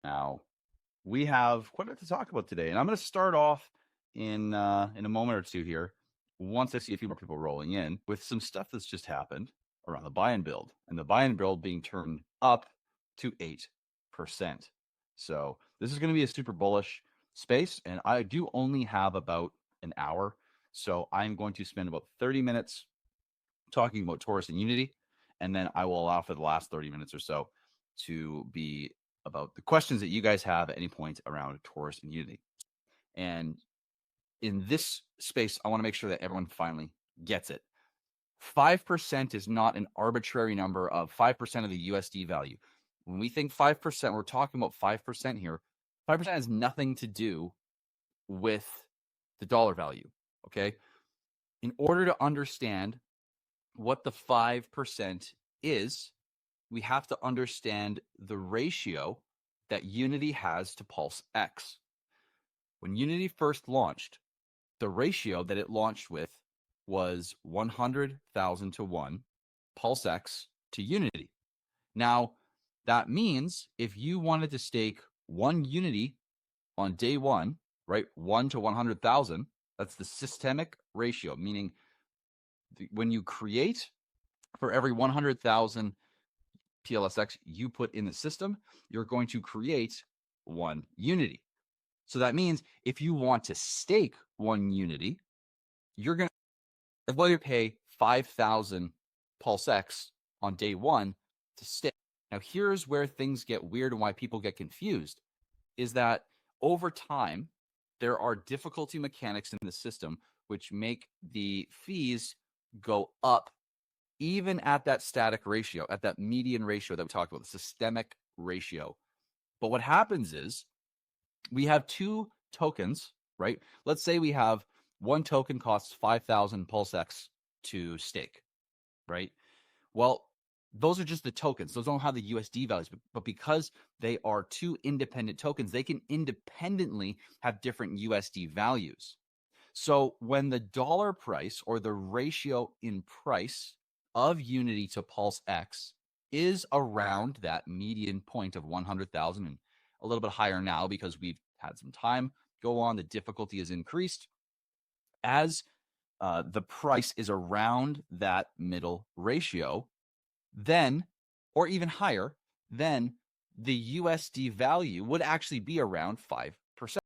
Now, we have quite a bit to talk about today, and I'm going to start off in a moment or two here, once I see a few more people rolling in, with some stuff that's just happened around the buy and build, and the buy and build being turned up to 8%. So this is going to be a super bullish space, and I do only have about an hour, so I'm going to spend about 30 minutes talking about Tauros and Unity, and then I will allow for the last 30 minutes or so to be about the questions that you guys have at any point around Tauros and Unity. And in this space, I want to make sure that everyone finally gets it. 5% is not an arbitrary number of 5% of the USD value. When we think 5%, we're talking about 5% here. 5% has nothing to do with the dollar value, okay? In order to understand what the 5% is, we have to understand the ratio that Unity has to Pulse X. When Unity first launched, the ratio that it launched with was 100,000 to 1 Pulse X to Unity. Now, that means if you wanted to stake one Unity on day one, right, 1 to 100,000, that's the systemic ratio, meaning when you create, for every 100,000 PLSX you put in the system, you're going to create one Unity. So that means if you want to stake one Unity, you're going to pay 5,000 Pulse X on day one to stake. Now, here's where things get weird and why people get confused, is that over time, there are difficulty mechanics in the system which make the fees go up even at that static ratio, at that median ratio that we talked about, the systemic ratio. But what happens is we have two tokens, right? Let's say we have one token costs 5,000 Pulse X to stake, right? Well, those are just the tokens. Those don't have the USD values, but because they are two independent tokens, they can independently have different USD values. So when the dollar price or the ratio in price of Unity to Pulse X is around that median point of 100,000 and a little bit higher now because we've had some time go on, the difficulty is increased. As the price is around that middle ratio, then, or even higher, then the USD value would actually be around 5%.